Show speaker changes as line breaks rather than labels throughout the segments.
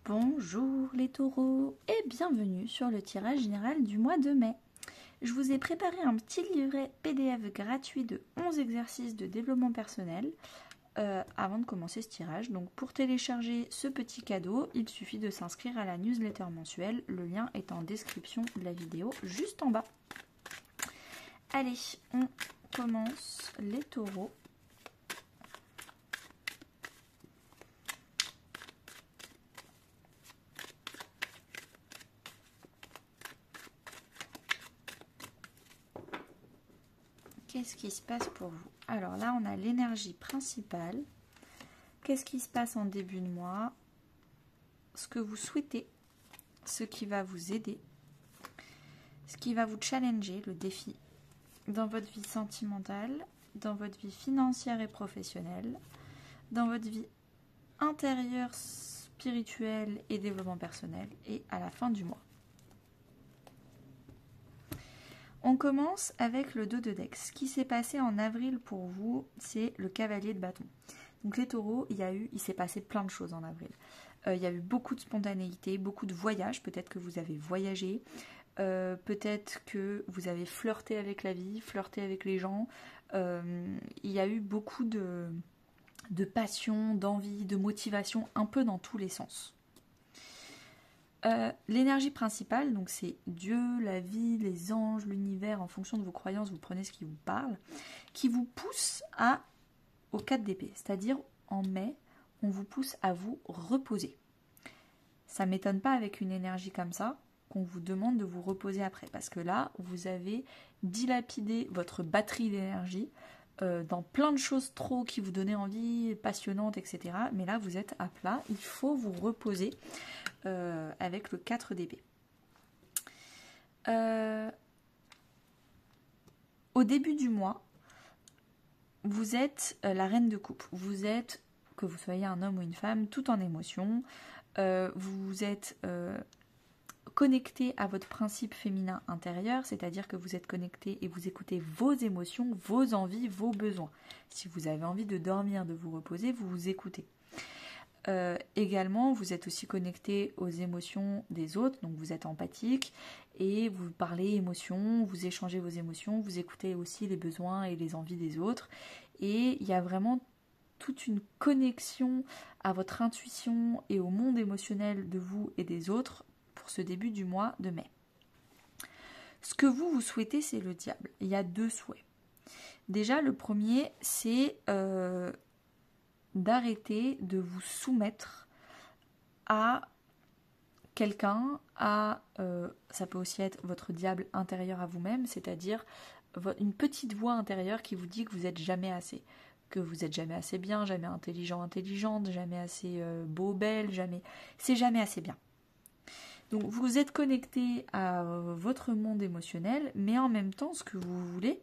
Bonjour les taureaux et bienvenue sur le tirage général du mois de mai. Je vous ai préparé un petit livret PDF gratuit de 11 exercices de développement personnel avant de commencer ce tirage. Donc pour télécharger ce petit cadeau, il suffit de s'inscrire à la newsletter mensuelle. Le lien est en description de la vidéo juste en bas. Allez, on commence les taureaux. Qu'est-ce qui se passe pour vous? Alors là, on a l'énergie principale. Qu'est-ce qui se passe en début de mois? Ce que vous souhaitez, ce qui va vous aider, ce qui va vous challenger, le défi, dans votre vie sentimentale, dans votre vie financière et professionnelle, dans votre vie intérieure, spirituelle et développement personnel, et à la fin du mois. On commence avec le dos de Dex. Ce qui s'est passé en avril pour vous, c'est le cavalier de bâton. Donc les taureaux, il s'est passé plein de choses en avril. Il y a eu beaucoup de spontanéité, beaucoup de voyages. Peut-être que vous avez voyagé, peut-être que vous avez flirté avec la vie, flirté avec les gens. Il y a eu beaucoup de passion, d'envie, de motivation, un peu dans tous les sens. L'énergie principale, donc c'est Dieu, la vie, les anges, l'univers, en fonction de vos croyances, vous prenez ce qui vous parle, qui vous pousse au 4 d'épée, c'est-à-dire en mai, on vous pousse à vous reposer. Ça ne m'étonne pas avec une énergie comme ça qu'on vous demande de vous reposer après, parce que là, vous avez dilapidé votre batterie d'énergie dans plein de choses trop qui vous donnaient envie, passionnantes, etc. Mais là, vous êtes à plat, il faut vous reposer avec le 4 d'épée. Au début du mois, vous êtes la reine de coupe. Vous êtes, que vous soyez un homme ou une femme, tout en émotion. Vous êtes connecté à votre principe féminin intérieur, c'est-à-dire que vous êtes connecté et vous écoutez vos émotions, vos envies, vos besoins. Si vous avez envie de dormir, de vous reposer, vous vous écoutez. Également, vous êtes aussi connecté aux émotions des autres, donc vous êtes empathique et vous parlez émotions, vous échangez vos émotions, vous écoutez aussi les besoins et les envies des autres. Et il y a vraiment toute une connexion à votre intuition et au monde émotionnel de vous et des autres pour ce début du mois de mai. Ce que vous souhaitez, c'est le diable. Il y a 2 souhaits. Déjà, le premier, c'est d'arrêter de vous soumettre à quelqu'un, ça peut aussi être votre diable intérieur à vous-même, c'est-à-dire une petite voix intérieure qui vous dit que vous n'êtes jamais assez, que vous n'êtes jamais assez bien, jamais intelligent, intelligente, jamais assez beau, belle, c'est jamais assez bien. Donc vous êtes connecté à votre monde émotionnel, mais en même temps, ce que vous voulez,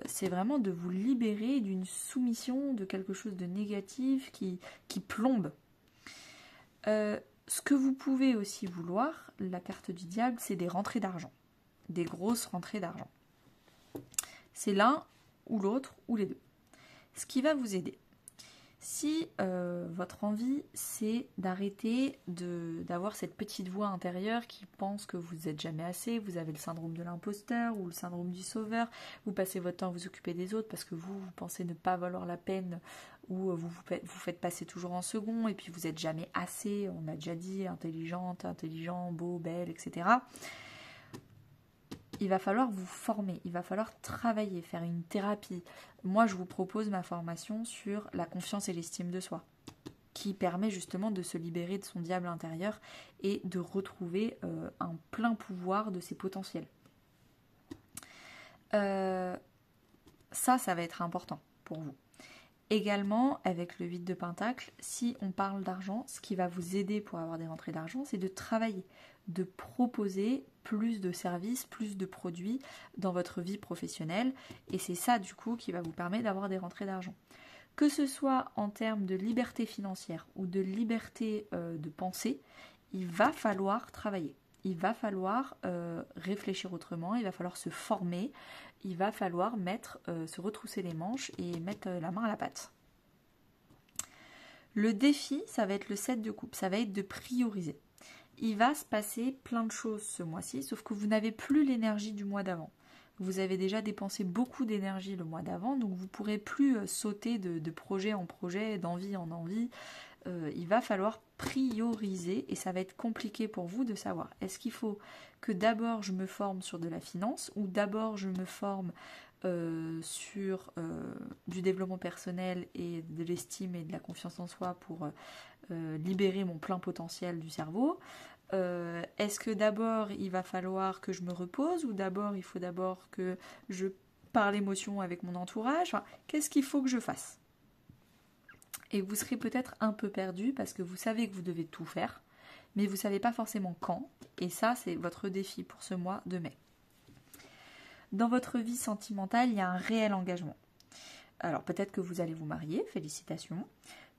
c'est vraiment de vous libérer d'une soumission, de quelque chose de négatif qui plombe. Ce que vous pouvez aussi vouloir, la carte du diable, c'est des rentrées d'argent, des grosses rentrées d'argent. C'est l'un ou l'autre ou les deux. Ce qui va vous aider. Si votre envie, c'est d'arrêter d'avoir cette petite voix intérieure qui pense que vous n'êtes jamais assez, vous avez le syndrome de l'imposteur ou le syndrome du sauveur, vous passez votre temps à vous occuper des autres parce que vous pensez ne pas valoir la peine ou vous faites passer toujours en second et puis vous n'êtes jamais assez, on a déjà dit, intelligente, intelligent, beau, belle, etc. Il va falloir vous former, il va falloir travailler, faire une thérapie. Moi, je vous propose ma formation sur la confiance et l'estime de soi, qui permet justement de se libérer de son diable intérieur et de retrouver un plein pouvoir de ses potentiels. Ça va être important pour vous. Également, avec le 8 de Pentacle, si on parle d'argent, ce qui va vous aider pour avoir des rentrées d'argent, c'est de travailler, de proposer plus de services, plus de produits dans votre vie professionnelle. Et c'est ça, du coup, qui va vous permettre d'avoir des rentrées d'argent. Que ce soit en termes de liberté financière ou de liberté de pensée, il va falloir travailler. Il va falloir réfléchir autrement, il va falloir se former, il va falloir se retrousser les manches et mettre la main à la pâte. Le défi, ça va être le 7 de coupe, ça va être de prioriser. Il va se passer plein de choses ce mois-ci, sauf que vous n'avez plus l'énergie du mois d'avant. Vous avez déjà dépensé beaucoup d'énergie le mois d'avant, donc vous ne pourrez plus sauter de projet en projet, d'envie en envie. Il va falloir prioriser et ça va être compliqué pour vous de savoir est-ce qu'il faut que d'abord je me forme sur de la finance ou d'abord je me forme sur du développement personnel et de l'estime et de la confiance en soi pour libérer mon plein potentiel du cerveau. Est-ce que d'abord il va falloir que je me repose ou d'abord il faut d'abord que je parle émotion avec mon entourage, enfin, qu'est-ce qu'il faut que je fasse? Et vous serez peut-être un peu perdu parce que vous savez que vous devez tout faire, mais vous ne savez pas forcément quand, et ça c'est votre défi pour ce mois de mai. Dans votre vie sentimentale, il y a un réel engagement. Alors peut-être que vous allez vous marier, félicitations.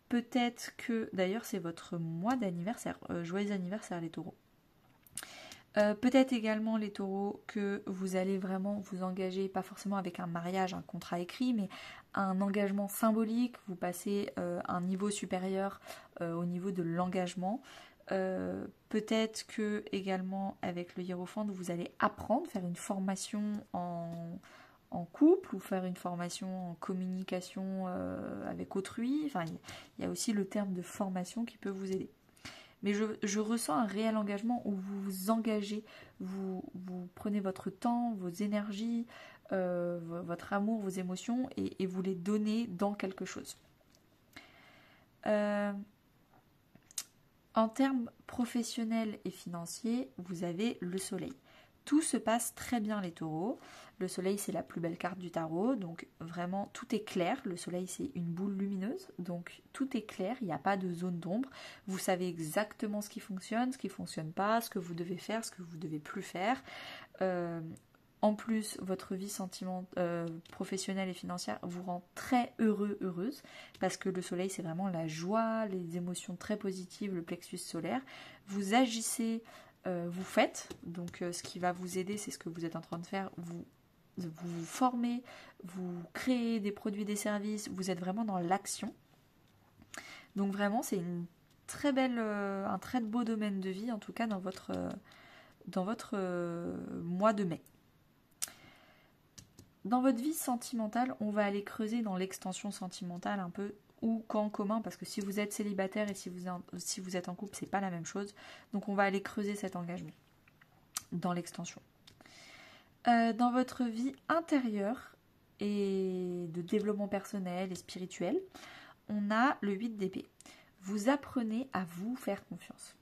Peut-être que, d'ailleurs c'est votre mois d'anniversaire, joyeux anniversaire les taureaux. Peut-être également les taureaux que vous allez vraiment vous engager, pas forcément avec un mariage, un contrat écrit, mais un engagement symbolique, vous passez un niveau supérieur au niveau de l'engagement. Peut-être que également avec le hiérophante, vous allez apprendre, faire une formation en couple ou faire une formation en communication avec autrui. Enfin, il y a aussi le terme de formation qui peut vous aider. Mais je ressens un réel engagement où vous vous engagez, vous prenez votre temps, vos énergies, votre amour, vos émotions et vous les donnez dans quelque chose. En termes professionnels et financiers, vous avez le soleil. Tout se passe très bien les taureaux. Le soleil, c'est la plus belle carte du tarot, donc vraiment tout est clair. Le soleil, c'est une boule lumineuse, donc tout est clair, il n'y a pas de zone d'ombre. Vous savez exactement ce qui fonctionne pas, ce que vous devez faire, ce que vous ne devez plus faire. En plus, votre vie professionnelle et financière vous rend très heureuse, parce que le soleil, c'est vraiment la joie, les émotions très positives, le plexus solaire. Vous agissez, vous faites, donc ce qui va vous aider, c'est ce que vous êtes en train de faire, vous formez, vous créez des produits, des services, vous êtes vraiment dans l'action. Donc vraiment, c'est une très belle, un très beau domaine de vie, en tout cas dans votre mois de mai. Dans votre vie sentimentale, on va aller creuser dans l'extension sentimentale un peu, ou quand commun, parce que si vous êtes célibataire et si vous êtes en couple, c'est pas la même chose. Donc on va aller creuser cet engagement dans l'extension. Dans votre vie intérieure et de développement personnel et spirituel, on a le 8 d'épée. Vous apprenez à vous faire confiance.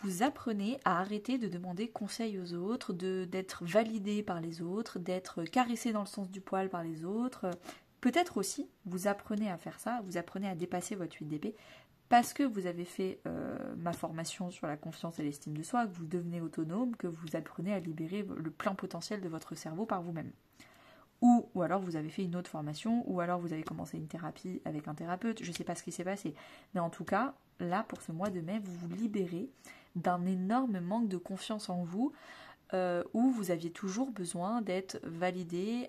Vous apprenez à arrêter de demander conseil aux autres, d'être validé par les autres, d'être caressé dans le sens du poil par les autres. Peut-être aussi, vous apprenez à faire ça, vous apprenez à dépasser votre 8 d'épée parce que vous avez fait ma formation sur la confiance et l'estime de soi, que vous devenez autonome, que vous apprenez à libérer le plein potentiel de votre cerveau par vous-même. Ou alors vous avez fait une autre formation, ou alors vous avez commencé une thérapie avec un thérapeute, je ne sais pas ce qui s'est passé. Mais en tout cas, là, pour ce mois de mai, vous vous libérez d'un énorme manque de confiance en vous, où vous aviez toujours besoin d'être validé,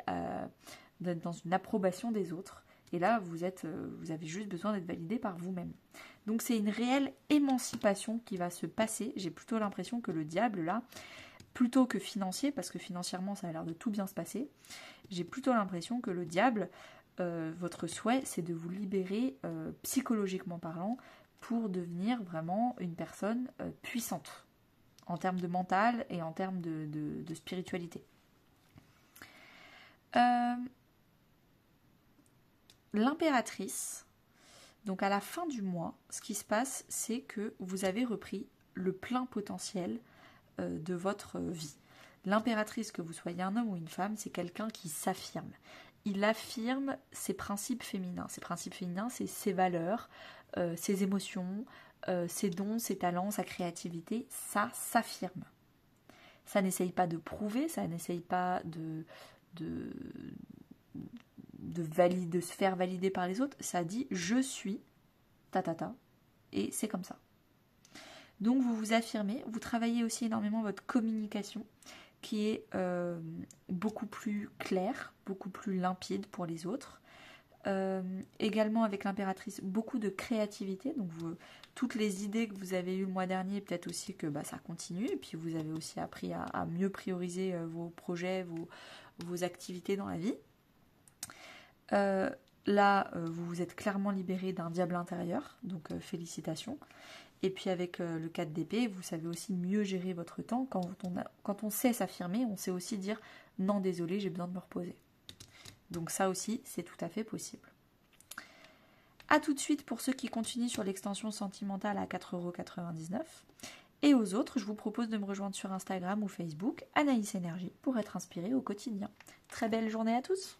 d'être dans une approbation des autres. Et là, vous avez juste besoin d'être validé par vous-même. Donc c'est une réelle émancipation qui va se passer. J'ai plutôt l'impression que le diable, là, plutôt que financier, parce que financièrement, ça a l'air de tout bien se passer, j'ai plutôt l'impression que le diable, votre souhait, c'est de vous libérer psychologiquement parlant pour devenir vraiment une personne puissante en termes de mental et en termes de spiritualité. L'impératrice, donc à la fin du mois, ce qui se passe, c'est que vous avez repris le plein potentiel de votre vie. L'impératrice, que vous soyez un homme ou une femme, c'est quelqu'un qui s'affirme. Il affirme ses principes féminins. Ses principes féminins, c'est ses valeurs, ses émotions, ses dons, ses talents, sa créativité. Ça s'affirme. Ça n'essaye pas de prouver, ça n'essaye pas de se faire valider par les autres. Ça dit « je suis ta », et c'est comme ça. Donc vous vous affirmez, vous travaillez aussi énormément votre communication qui est beaucoup plus claire, beaucoup plus limpide pour les autres. Également avec l'impératrice, beaucoup de créativité. Donc toutes les idées que vous avez eues le mois dernier, peut-être aussi que ça continue. Et puis vous avez aussi appris à mieux prioriser vos projets, vos activités dans la vie. Là, vous vous êtes clairement libéré d'un diable intérieur. Donc félicitations. Et puis avec le 4 d'épée, vous savez aussi mieux gérer votre temps. Quand on sait s'affirmer, on sait aussi dire « Non, désolé, j'ai besoin de me reposer ». Donc ça aussi, c'est tout à fait possible. A tout de suite pour ceux qui continuent sur l'extension sentimentale à 4,99 €. Et aux autres, je vous propose de me rejoindre sur Instagram ou Facebook, Anaïs Énergie, pour être inspiré au quotidien. Très belle journée à tous!